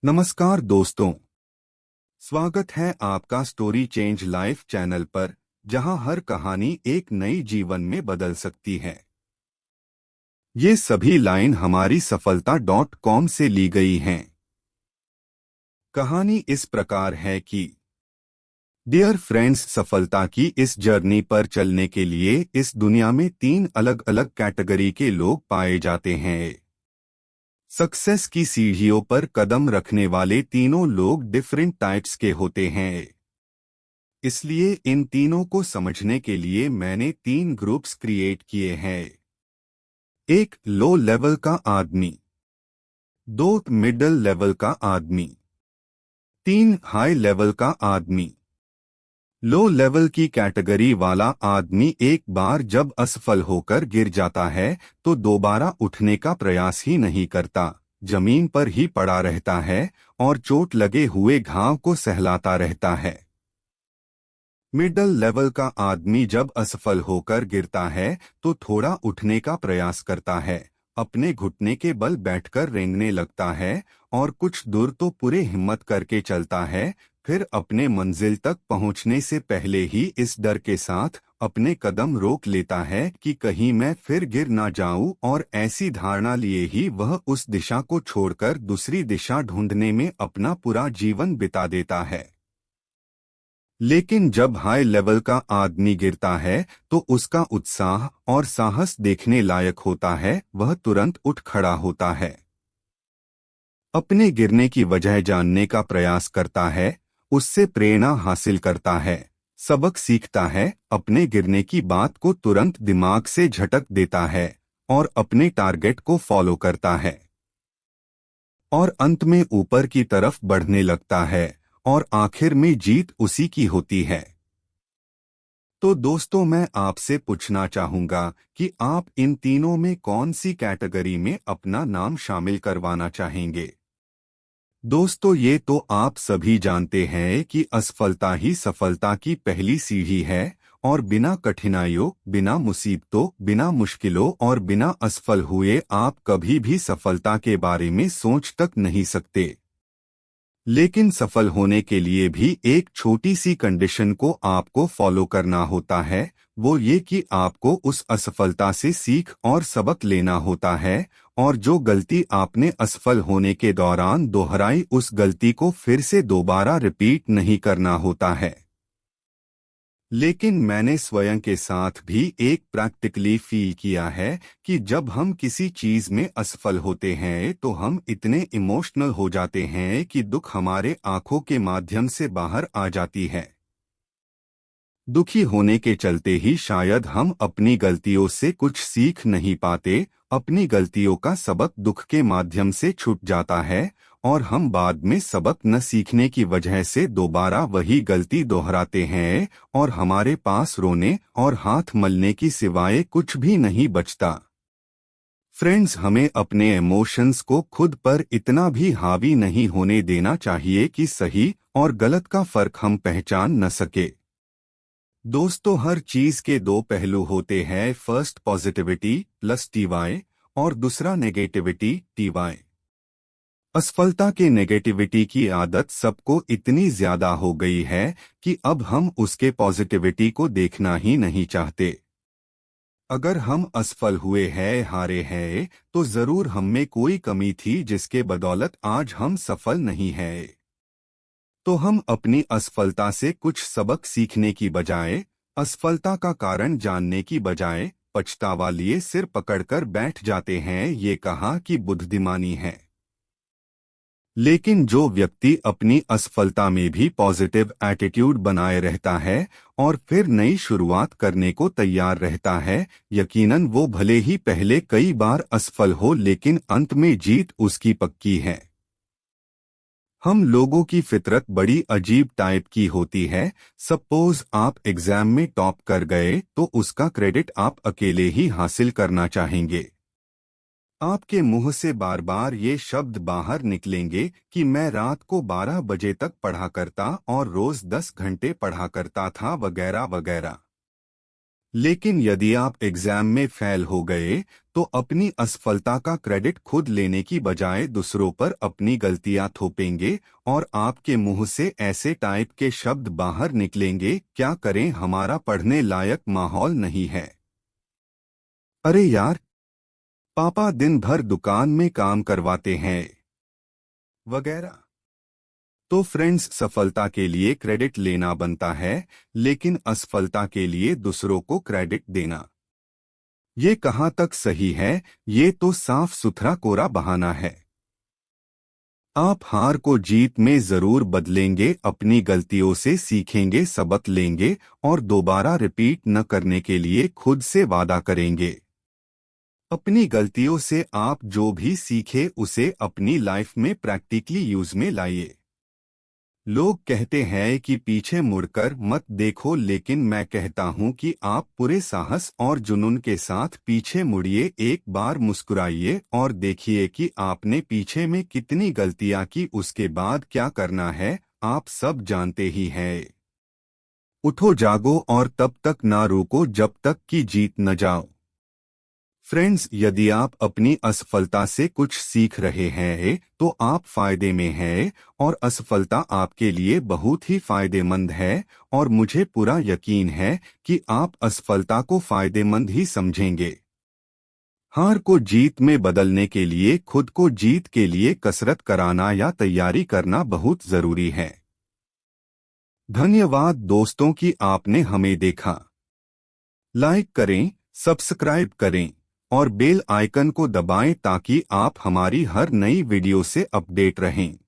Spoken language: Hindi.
नमस्कार दोस्तों। स्वागत है आपका स्टोरी चेंज लाइफ चैनल पर, जहां हर कहानी एक नई जीवन में बदल सकती है। ये सभी लाइन हमारी सफलता.com से ली गई हैं। कहानी इस प्रकार है कि डियर फ्रेंड्स, सफलता की इस जर्नी पर चलने के लिए इस दुनिया में 3 अलग अलग कैटेगरी के लोग पाए जाते हैं। सक्सेस की सीढ़ियों पर कदम रखने वाले तीनों लोग डिफरेंट टाइप्स के होते हैं। इसलिए इन तीनों को समझने के लिए मैंने 3 ग्रुप्स क्रिएट किए हैं। 1 लो लेवल का आदमी, 2 मिडिल लेवल का आदमी, 3 हाई लेवल का आदमी। लो लेवल की कैटेगरी वाला आदमी एक बार जब असफल होकर गिर जाता है तो दोबारा उठने का प्रयास ही नहीं करता, जमीन पर ही पड़ा रहता है और चोट लगे हुए घाव को सहलाता रहता है। मिडल लेवल का आदमी जब असफल होकर गिरता है तो थोड़ा उठने का प्रयास करता है, अपने घुटने के बल बैठकर रेंगने लगता है और कुछ दूर तो पूरे हिम्मत करके चलता है। फिर अपने मंजिल तक पहुंचने से पहले ही इस डर के साथ अपने कदम रोक लेता है कि कहीं मैं फिर गिर ना जाऊं, और ऐसी धारणा लिए ही वह उस दिशा को छोड़कर दूसरी दिशा ढूंढने में अपना पूरा जीवन बिता देता है। लेकिन जब हाई लेवल का आदमी गिरता है तो उसका उत्साह और साहस देखने लायक होता है। वह तुरंत उठ खड़ा होता है, अपने गिरने की वजह जानने का प्रयास करता है, उससे प्रेरणा हासिल करता है, सबक सीखता है, अपने गिरने की बात को तुरंत दिमाग से झटक देता है और अपने टारगेट को फॉलो करता है और अंत में ऊपर की तरफ बढ़ने लगता है और आखिर में जीत उसी की होती है। तो दोस्तों, मैं आपसे पूछना चाहूंगा कि आप इन तीनों में कौन सी कैटेगरी में अपना नाम शामिल करवाना चाहेंगे। दोस्तों, ये तो आप सभी जानते हैं कि असफलता ही सफलता की पहली सीढ़ी है और बिना कठिनाइयों, बिना मुसीबतों, बिना मुश्किलों और बिना असफल हुए आप कभी भी सफलता के बारे में सोच तक नहीं सकते। लेकिन सफल होने के लिए भी एक छोटी सी कंडीशन को आपको फॉलो करना होता है, वो ये कि आपको उस असफलता से सीख और सबक लेना होता है और जो गलती आपने असफल होने के दौरान दोहराई उस गलती को फिर से दोबारा रिपीट नहीं करना होता है। लेकिन मैंने स्वयं के साथ भी एक प्रैक्टिकली फील किया है कि जब हम किसी चीज में असफल होते हैं तो हम इतने इमोशनल हो जाते हैं कि दुख हमारे आंखों के माध्यम से बाहर आ जाती है। दुखी होने के चलते ही शायद हम अपनी गलतियों से कुछ सीख नहीं पाते, अपनी गलतियों का सबक दुख के माध्यम से छूट जाता है और हम बाद में सबक न सीखने की वजह से दोबारा वही गलती दोहराते हैं और हमारे पास रोने और हाथ मलने की सिवाय कुछ भी नहीं बचता। फ्रेंड्स, हमें अपने इमोशंस को खुद पर इतना भी हावी नहीं होने देना चाहिए कि सही और गलत का फर्क हम पहचान न सके। दोस्तों, हर चीज के 2 पहलू होते हैं, फर्स्ट पॉजिटिविटी प्लस टीवाई और दूसरा नेगेटिविटी टीवाई। असफलता के नेगेटिविटी की आदत सबको इतनी ज्यादा हो गई है कि अब हम उसके पॉजिटिविटी को देखना ही नहीं चाहते। अगर हम असफल हुए हैं, हारे हैं, तो जरूर हम में कोई कमी थी जिसके बदौलत आज हम सफल नहीं हैं। तो हम अपनी असफलता से कुछ सबक सीखने की बजाय, असफलता का कारण जानने की बजाय पछतावा लिए सिर पकड़कर बैठ जाते हैं। ये कहा कि बुद्धिमानी है। लेकिन जो व्यक्ति अपनी असफलता में भी पॉजिटिव एटीट्यूड बनाए रहता है और फिर नई शुरुआत करने को तैयार रहता है, यकीनन वो भले ही पहले कई बार असफल हो लेकिन अंत में जीत उसकी पक्की है। हम लोगों की फितरत बड़ी अजीब टाइप की होती है। सपोज आप एग्जाम में टॉप कर गए तो उसका क्रेडिट आप अकेले ही हासिल करना चाहेंगे। आपके मुंह से बार बार ये शब्द बाहर निकलेंगे कि मैं रात को 12 बजे तक पढ़ा करता और रोज 10 घंटे पढ़ा करता था, वगैरह वगैरह। लेकिन यदि आप एग्जाम में फेल हो गए तो अपनी असफलता का क्रेडिट खुद लेने की बजाय दूसरों पर अपनी गलतियां थोपेंगे और आपके मुंह से ऐसे टाइप के शब्द बाहर निकलेंगे, क्या करें, हमारा पढ़ने लायक माहौल नहीं है। अरे यार, पापा दिन भर दुकान में काम करवाते हैं वगैरह। तो फ्रेंड्स, सफलता के लिए क्रेडिट लेना बनता है, लेकिन असफलता के लिए दूसरों को क्रेडिट देना, ये कहाँ तक सही है? ये तो साफ सुथरा कोरा बहाना है। आप हार को जीत में जरूर बदलेंगे, अपनी गलतियों से सीखेंगे, सबक लेंगे और दोबारा रिपीट न करने के लिए खुद से वादा करेंगे। अपनी गलतियों से आप जो भी सीखे उसे अपनी लाइफ में प्रैक्टिकली यूज में लाइए। लोग कहते हैं कि पीछे मुड़कर मत देखो, लेकिन मैं कहता हूं कि आप पूरे साहस और जुनून के साथ पीछे मुड़िए, एक बार मुस्कुराइए और देखिए कि आपने पीछे में कितनी गलतियां की। उसके बाद क्या करना है आप सब जानते ही हैं। उठो, जागो और तब तक ना रुको जब तक कि जीत न जाओ। फ्रेंड्स, यदि आप अपनी असफलता से कुछ सीख रहे हैं तो आप फायदे में हैं और असफलता आपके लिए बहुत ही फायदेमंद है, और मुझे पूरा यकीन है कि आप असफलता को फायदेमंद ही समझेंगे। हार को जीत में बदलने के लिए खुद को जीत के लिए कसरत कराना या तैयारी करना बहुत जरूरी है। धन्यवाद दोस्तों कि आपने हमें देखा। लाइक करें, सब्सक्राइब करें और बेल आइकन को दबाएं ताकि आप हमारी हर नई वीडियो से अपडेट रहें।